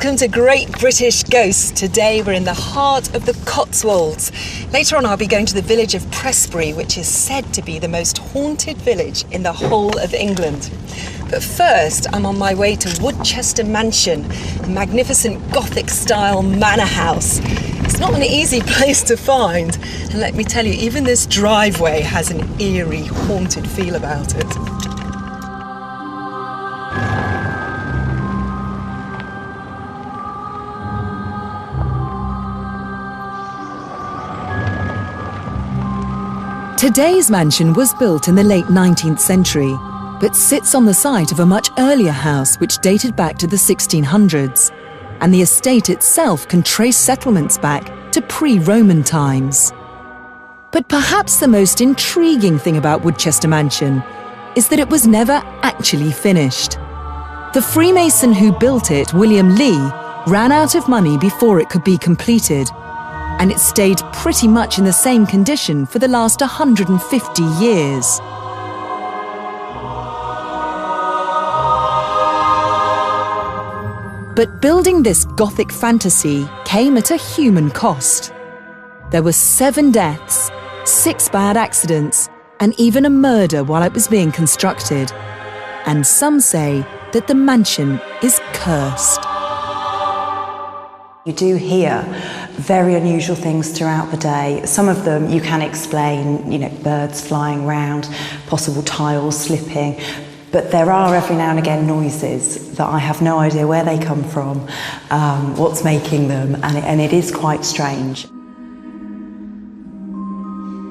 welcome to Great British Ghosts. Today we're in the heart of the Cotswolds. Later on I'll be going to the village of Prestbury, which is said to be the most haunted village in the whole of England. But first I'm on my way to Woodchester Mansion, a magnificent Gothic-style manor house. It's not an easy place to find, and let me tell you, even this driveway has an eerie, haunted feel about it. Today's mansion was built in the late 19th century, but sits on the site of a much earlier house which dated back to the 1600s, and the estate itself can trace settlements back to pre-Roman times. But perhaps the most intriguing thing about Woodchester Mansion is that it was never actually finished. The Freemason who built it, William Lee, ran out of money before it could be completed, and it stayed pretty much in the same condition for the last 150 years. But building this Gothic fantasy came at a human cost. There were 7 deaths, 6 bad accidents, and even a murder while it was being constructed. And some say that the mansion is cursed. You do hear very unusual things throughout the day. Some of them you can explain, birds flying around, possible tiles slipping, but there are every now and again noises that I have no idea where they come from, what's making them, and it is quite strange.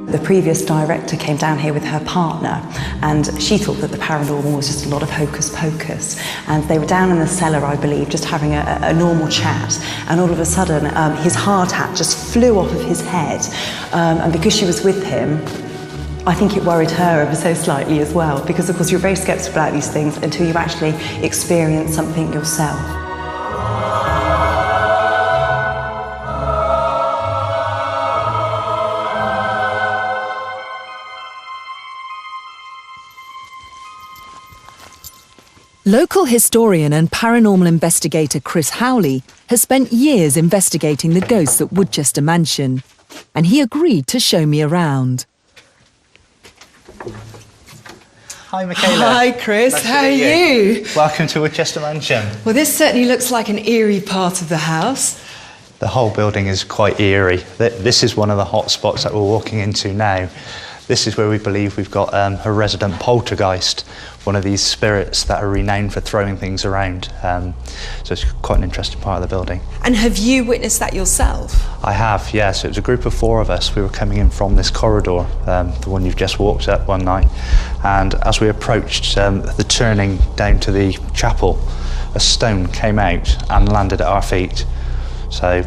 The previous director came down here with her partner, and she thought that the paranormal was just a lot of hocus pocus. And they were down in the cellar, I believe, just having a normal chat, and all of a sudden his hard hat just flew off of his head. And because she was with him, I think it worried her ever so slightly as well, because of course you're very sceptical about these things until you actually experience something yourself. Local historian and paranormal investigator Chris Howley has spent years investigating the ghosts at Woodchester Mansion, and he agreed to show me around. Hi, Michaela. Hi, Chris. Nice How are you? Welcome to Woodchester Mansion. Well, this certainly looks like an eerie part of the house. The whole building is quite eerie. This is one of the hot spots that we're walking into now. This is where we believe we've got a resident poltergeist, one of these spirits that are renowned for throwing things around. So it's quite an interesting part of the building. And have you witnessed that yourself? I have, yes. It was a group of 4 of us. We were coming in from this corridor, the one you've just walked up one night. And as we approached the turning down to the chapel, a stone came out and landed at our feet. So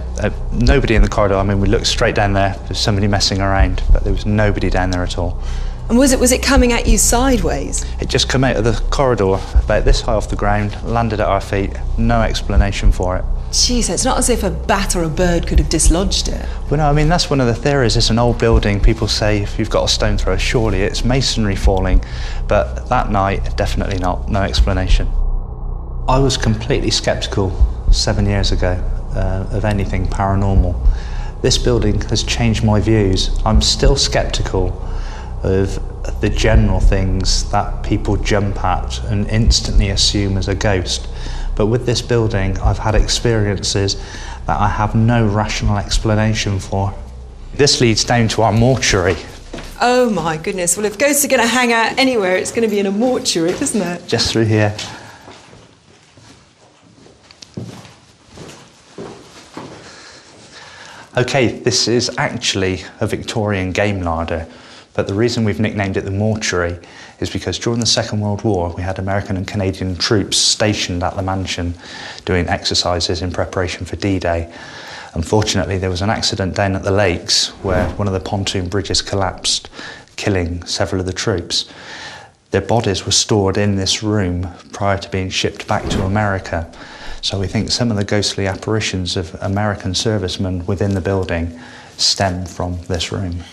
nobody in the corridor. I mean, we looked straight down there. There's somebody messing around, but there was nobody down there at all. And was it coming at you sideways? It just came out of the corridor, about this high off the ground, landed at our feet. No explanation for it. Jeez, it's not as if a bat or a bird could have dislodged it. Well, no, I mean, that's one of the theories. It's an old building. People say if you've got a stone throw, surely it's masonry falling. But that night, definitely not. No explanation. I was completely sceptical 7 years ago of anything paranormal. This building has changed my views. I'm still sceptical of the general things that people jump at and instantly assume as a ghost. But with this building, I've had experiences that I have no rational explanation for. This leads down to our mortuary. Oh my goodness, well if ghosts are going to hang out anywhere, it's going to be in a mortuary, isn't it? Just through here. Okay, this is actually a Victorian game larder, but the reason we've nicknamed it the mortuary is because during the Second World War we had American and Canadian troops stationed at the mansion doing exercises in preparation for D-Day. Unfortunately, there was an accident down at the lakes where one of the pontoon bridges collapsed, killing several of the troops. Their bodies were stored in this room prior to being shipped back to America. So we think some of the ghostly apparitions of American servicemen within the building stem from this room.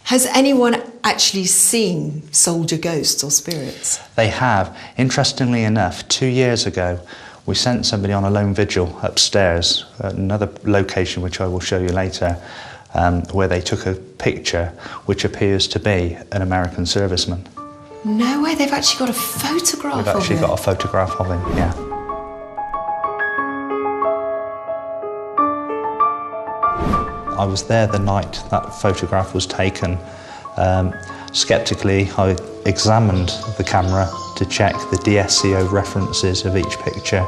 Has anyone actually seen soldier ghosts or spirits? They have. Interestingly enough, 2 years ago, we sent somebody on a lone vigil upstairs at another location, which I will show you later, where they took a picture which appears to be an American serviceman. No way, they've actually got a photograph of him. We've actually got a photograph of him, yeah. I was there the night that photograph was taken. Sceptically, I examined the camera to check the DSCO references of each picture,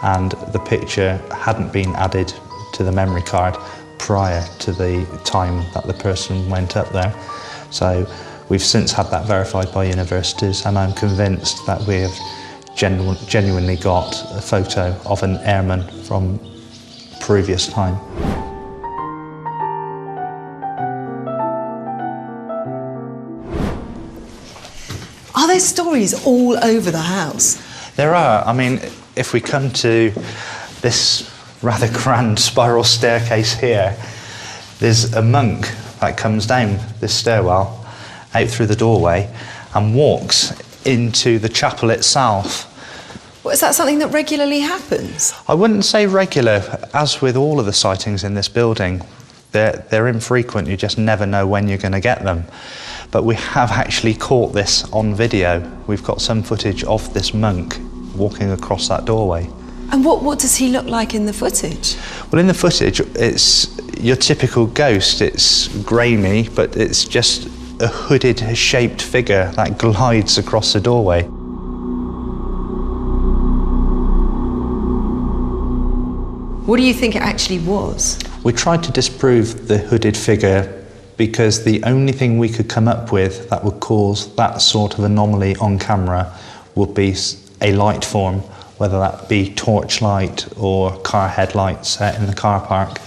and the picture hadn't been added to the memory card prior to the time that the person went up there. So we've since had that verified by universities, and I'm convinced that we have genuinely got a photo of an airman from previous time. Are there stories all over the house? There are. I mean, if we come to this rather grand spiral staircase here, there's a monk that comes down this stairwell out through the doorway and walks into the chapel itself. Well, is that something that regularly happens? I wouldn't say regular. As with all of the sightings in this building, they're infrequent. You just never know when you're going to get them. But we have actually caught this on video. We've got some footage of this monk walking across that doorway. And what does he look like in the footage? Well, in the footage, it's your typical ghost. It's grainy, but it's just a hooded, shaped figure that glides across the doorway. What do you think it actually was? We tried to disprove the hooded figure because the only thing we could come up with that would cause that sort of anomaly on camera would be a light form, whether that be torchlight or car headlights set in the car park.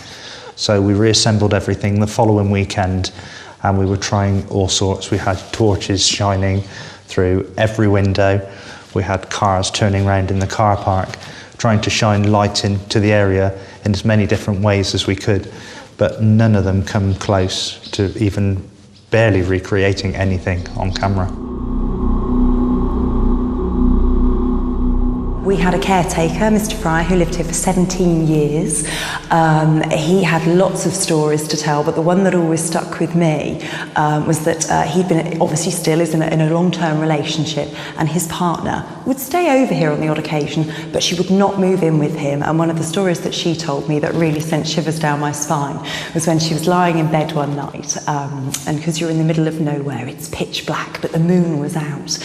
So we reassembled everything the following weekend, and we were trying all sorts. We had torches shining through every window. We had cars turning around in the car park, trying to shine light into the area in as many different ways as we could, but none of them come close to even barely recreating anything on camera. We had a caretaker, Mr. Fry, who lived here for 17 years. He had lots of stories to tell, but the one that always stuck with me was that he'd been, obviously still is in a long-term relationship, and his partner would stay over here on the odd occasion, but she would not move in with him. And one of the stories that she told me that really sent shivers down my spine was when she was lying in bed one night, and because you're in the middle of nowhere, it's pitch black, but the moon was out.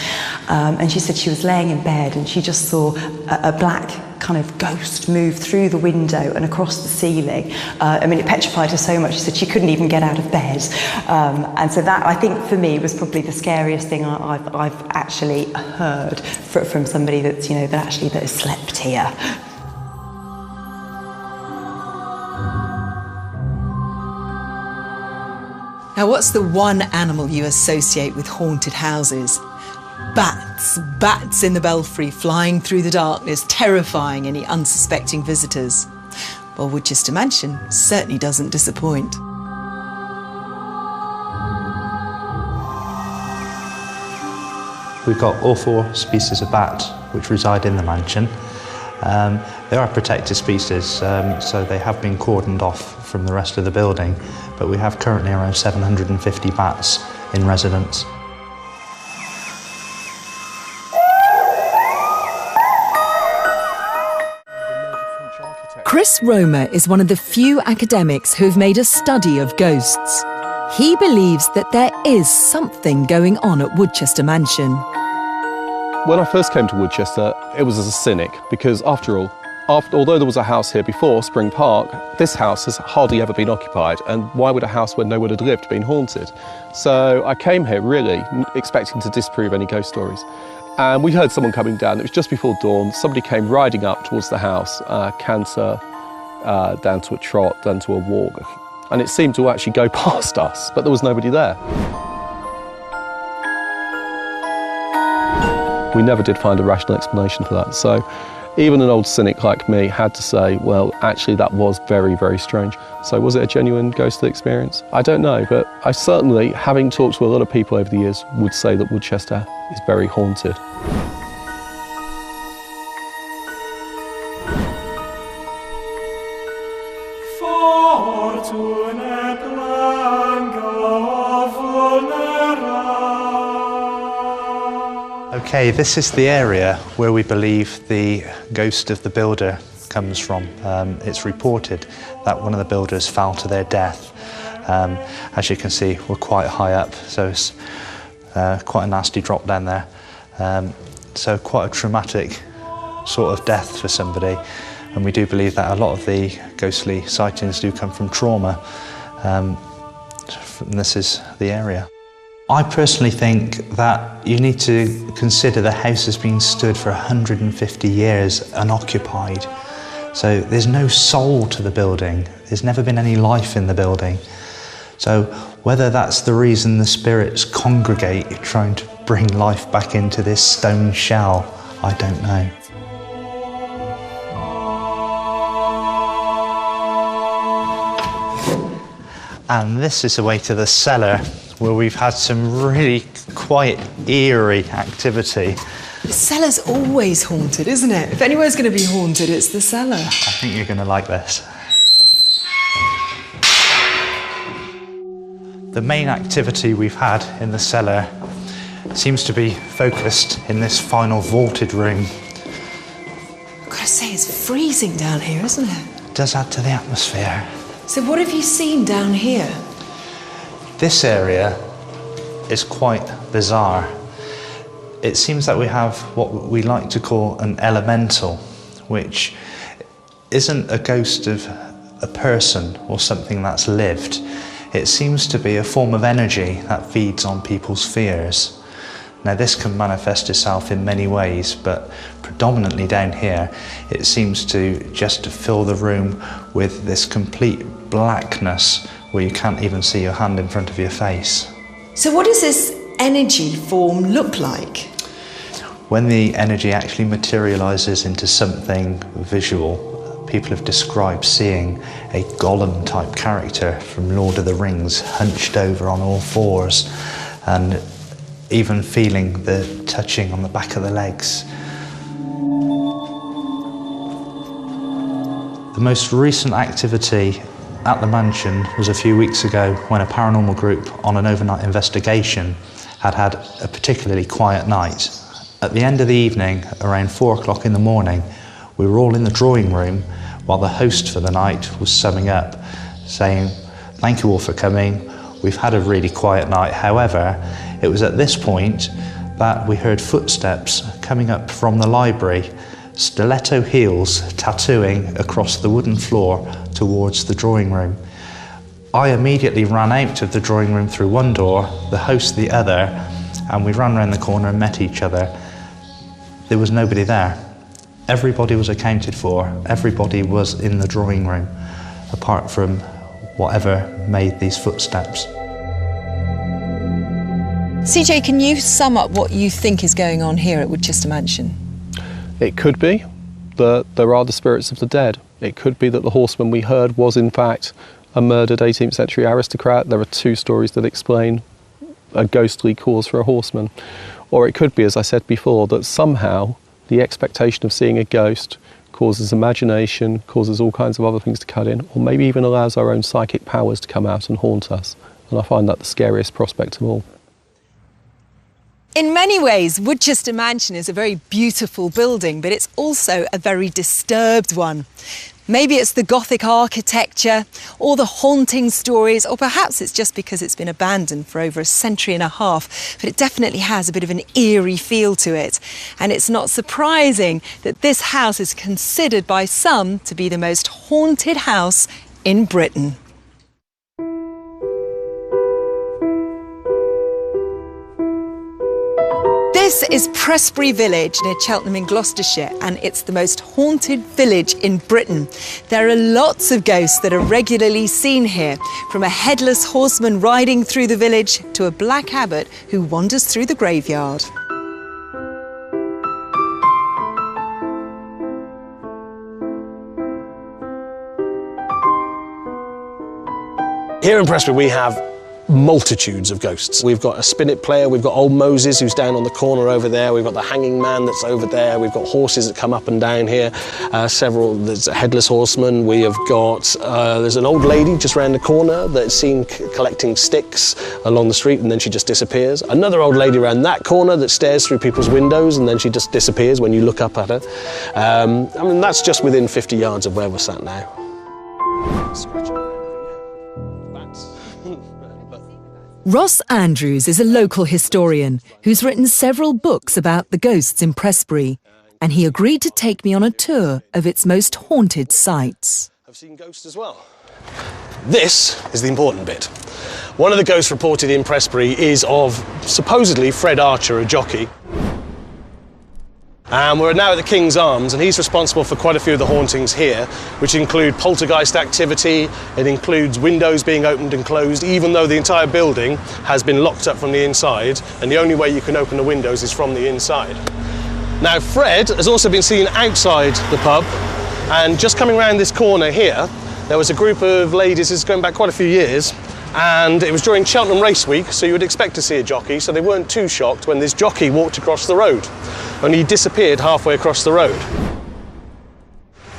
And she said she was laying in bed and she just saw a black kind of ghost move through the window and across the ceiling. I mean, it petrified her so much, she said she couldn't even get out of bed. And so that, I think, for me, was probably the scariest thing I've actually heard from somebody that's, you know, that has slept here. Now, what's the one animal you associate with haunted houses? Bats. Bats in the belfry, flying through the darkness, terrifying any unsuspecting visitors. Well, Woodchester Mansion certainly doesn't disappoint. We've got all 4 species of bat which reside in the mansion. They are protected species, so they have been cordoned off from the rest of the building, but we have currently around 750 bats in residence. Chris Romer is one of the few academics who have made a study of ghosts. He believes that there is something going on at Woodchester Mansion. When I first came to Woodchester, it was as a cynic, because after all, although there was a house here before, Spring Park, this house has hardly ever been occupied, and why would a house where no one had lived been haunted? So I came here really expecting to disprove any ghost stories. And we heard someone coming down. It was just before dawn. Somebody came riding up towards the house, canter, down to a trot, down to a walk. And it seemed to actually go past us, but there was nobody there. We never did find a rational explanation for that. So even an old cynic like me had to say, well, actually that was very, very strange. So was it a genuine ghostly experience? I don't know, but I certainly, having talked to a lot of people over the years, would say that Woodchester is very haunted. Okay, this is the area where we believe the ghost of the builder comes from. It's reported that one of the builders fell to their death. As you can see, we're quite high up, so it's quite a nasty drop down there. So quite a traumatic sort of death for somebody, and we do believe that a lot of the ghostly sightings do come from trauma. And this is the area. I personally think that you need to consider the house has been stood for 150 years unoccupied. So there's no soul to the building. There's never been any life in the building. So whether that's the reason the spirits congregate trying to bring life back into this stone shell, I don't know. And this is the way to the cellar, where we've had some really quite eerie activity. The cellar's always haunted, isn't it? If anywhere's going to be haunted, it's the cellar. I think you're going to like this. The main activity we've had in the cellar seems to be focused in this final vaulted room. I've got to say, it's freezing down here, isn't it? It does add to the atmosphere. So what have you seen down here? This area is quite bizarre. It seems that we have what we like to call an elemental, which isn't a ghost of a person or something that's lived. It seems to be a form of energy that feeds on people's fears. Now this can manifest itself in many ways, but predominantly down here, it seems to just fill the room with this complete blackness where you can't even see your hand in front of your face. So what does this energy form look like? When the energy actually materialises into something visual, people have described seeing a golem type character from Lord of the Rings hunched over on all fours, and even feeling the touching on the back of the legs. The most recent activity at the mansion was a few weeks ago when a paranormal group on an overnight investigation had had a particularly quiet night. At the end of the evening, around 4 o'clock in the morning, we were all in the drawing room while the host for the night was summing up, saying, "Thank you all for coming. We've had a really quiet night." However, it was at this point that we heard footsteps coming up from the library, stiletto heels tattooing across the wooden floor towards the drawing room. I immediately ran out of the drawing room through one door, the host the other, and we ran around the corner and met each other. There was nobody there. Everybody was accounted for. Everybody was in the drawing room, apart from whatever made these footsteps. CJ, can you sum up what you think is going on here at Woodchester Mansion? It could be that there are the spirits of the dead. It could be that the horseman we heard was in fact a murdered 18th century aristocrat. There are two stories that explain a ghostly cause for a horseman. Or it could be, as I said before, that somehow the expectation of seeing a ghost causes imagination, causes all kinds of other things to cut in, or maybe even allows our own psychic powers to come out and haunt us. And I find that the scariest prospect of all. In many ways, Woodchester Mansion is a very beautiful building, but it's also a very disturbed one. Maybe it's the Gothic architecture, or the haunting stories, or perhaps it's just because it's been abandoned for over a century and a half, but it definitely has a bit of an eerie feel to it. And it's not surprising that this house is considered by some to be the most haunted house in Britain. This is Prestbury Village near Cheltenham in Gloucestershire, and it's the most haunted village in Britain. There are lots of ghosts that are regularly seen here, from a headless horseman riding through the village to a black abbot who wanders through the graveyard. Here in Prestbury we have multitudes of ghosts. We've got a spinet player, we've got old Moses who's down on the corner over there, we've got the hanging man that's over there, we've got horses that come up and down here, there's a headless horseman, we have got, there's an old lady just round the corner that's seen collecting sticks along the street and then she just disappears. Another old lady around that corner that stares through people's windows and then she just disappears when you look up at her. I mean, that's just within 50 yards of where we're sat now. Ross Andrews is a local historian who's written several books about the ghosts in Prestbury, and he agreed to take me on a tour of its most haunted sites. I've seen ghosts as well. This is the important bit. One of the ghosts reported in Prestbury is of supposedly Fred Archer, a jockey. And we're now at the King's Arms, and he's responsible for quite a few of the hauntings here, which include poltergeist activity, it includes windows being opened and closed, even though the entire building has been locked up from the inside, and the only way you can open the windows is from the inside. Now, Fred has also been seen outside the pub, and just coming around this corner here, there was a group of ladies, this is going back quite a few years, and it was during Cheltenham Race Week, so you would expect to see a jockey, so they weren't too shocked when this jockey walked across the road. Only he disappeared halfway across the road.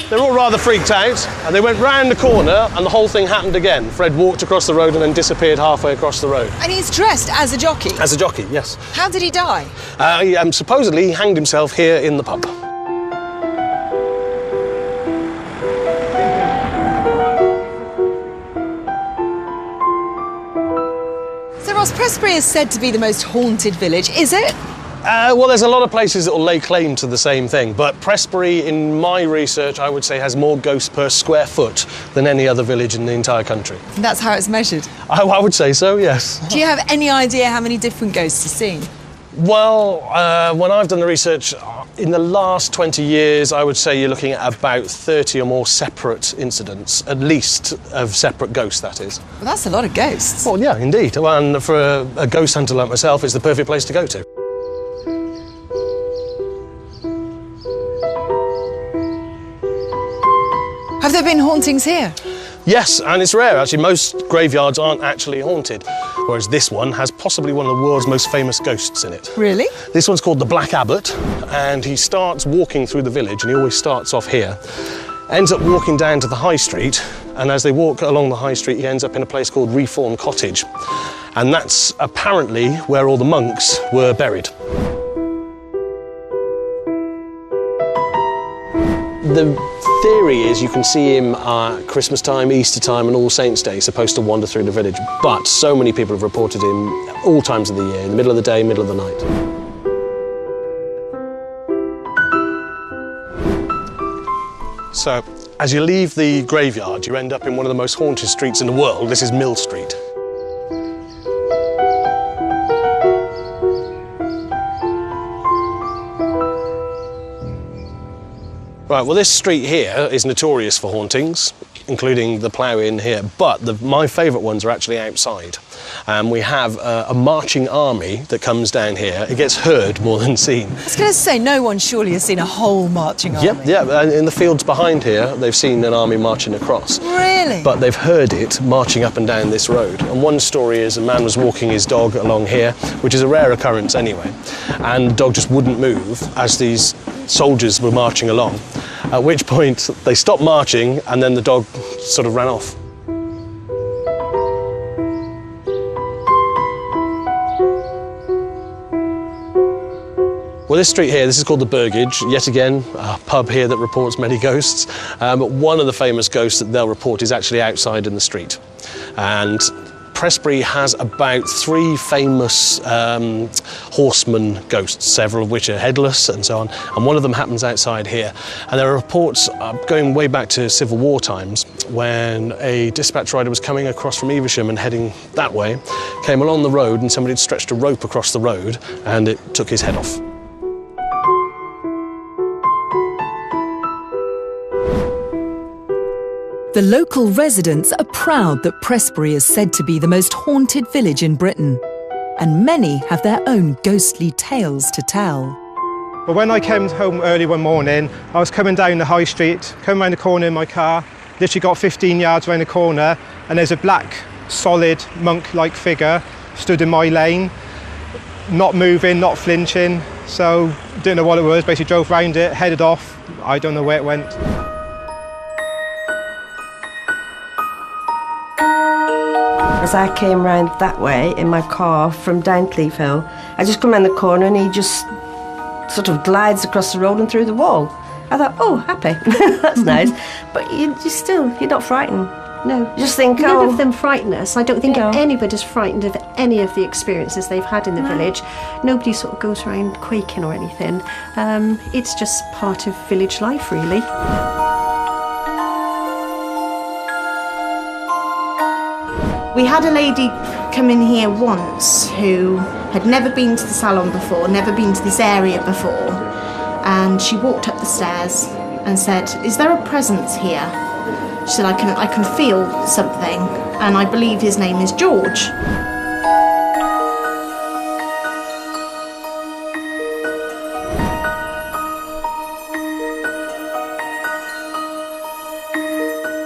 They're all rather freaked out, and they went round the corner, and the whole thing happened again. Fred walked across the road and then disappeared halfway across the road. And he's dressed as a jockey? As a jockey, yes. How did he die? Supposedly he hanged himself here in the pub. So Ross, Prestbury is said to be the most haunted village, is it? Well, there's a lot of places that will lay claim to the same thing, but Prestbury, in my research, I would say has more ghosts per square foot than any other village in the entire country. And that's how it's measured? I would say so, yes. Do you have any idea how many different ghosts you've seen? Well, when I've done the research, in the last 20 years, I would say you're looking at about 30 or more separate incidents, at least of separate ghosts, that is. Well, that's a lot of ghosts. Well, yeah, indeed. And for a ghost hunter like myself, it's the perfect place to go to. Have there been hauntings here? Yes, and it's rare, actually. Most graveyards aren't actually haunted, whereas this one has possibly one of the world's most famous ghosts in it. Really? This one's called the Black Abbot, and he starts walking through the village, and he always starts off here, ends up walking down to the high street, and as they walk along the high street, he ends up in a place called Reform Cottage, and that's apparently where all the monks were buried. The theory is you can see him at Christmas time, Easter time and All Saints' Day, supposed to wander through the village, but so many people have reported him all times of the year, in the middle of the day, middle of the night. So, as you leave the graveyard, you end up in one of the most haunted streets in the world. This is Mill Street. Right, well, this street here is notorious for hauntings, including the plough in here, but my favourite ones are actually outside. We have a marching army that comes down here. It gets heard more than seen. I was going to say, no one surely has seen a whole marching army. Yep, yeah, in the fields behind here, they've seen an army marching across. Really? But they've heard it marching up and down this road. And one story is a man was walking his dog along here, which is a rare occurrence anyway, and the dog just wouldn't move as these soldiers were marching along, at which point they stopped marching and then the dog sort of ran off. Well, this street here, this is called the Burgage, yet again, a pub here that reports many ghosts, but one of the famous ghosts that they'll report is actually outside in the street. And Prestbury has about 3 famous horseman ghosts, several of which are headless and so on, and one of them happens outside here. And there are reports going way back to Civil War times when a dispatch rider was coming across from Evesham and heading that way, came along the road and somebody had stretched a rope across the road and it took his head off. The local residents are proud that Prestbury is said to be the most haunted village in Britain, and many have their own ghostly tales to tell. But when I came home early one morning, I was coming down the high street, coming around the corner in my car, literally got 15 yards around the corner, and there's a black solid monk-like figure stood in my lane, not moving, not flinching. So didn't know what it was, basically drove round it, headed off. I don't know where it went. As I came round that way in my car from down Cleeve Hill, I just come around the corner and he just sort of glides across the road and through the wall. I thought, oh, happy, that's nice. But you're not frightened. No, you just think, None oh. of them frighten us. I don't think No. anybody's frightened of any of the experiences they've had in the village. Nobody sort of goes around quaking or anything. It's just part of village life, really. We had a lady come in here once who had never been to the salon before, never been to this area before, and she walked up the stairs and said, "Is there a presence here?" She said, I can feel something, and I believe his name is George.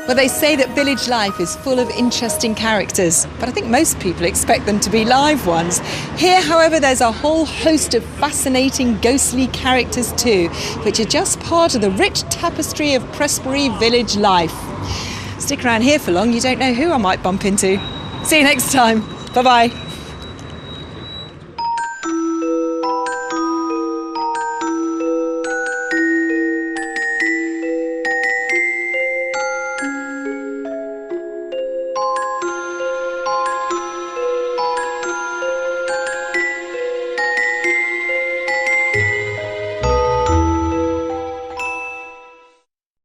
Well, they say that village life is full of interesting characters, but I think most people expect them to be live ones. Here, however, there's a whole host of fascinating ghostly characters too, which are just part of the rich tapestry of Prestbury village life. Stick around here for long, you don't know who I might bump into. See you next time. Bye-bye.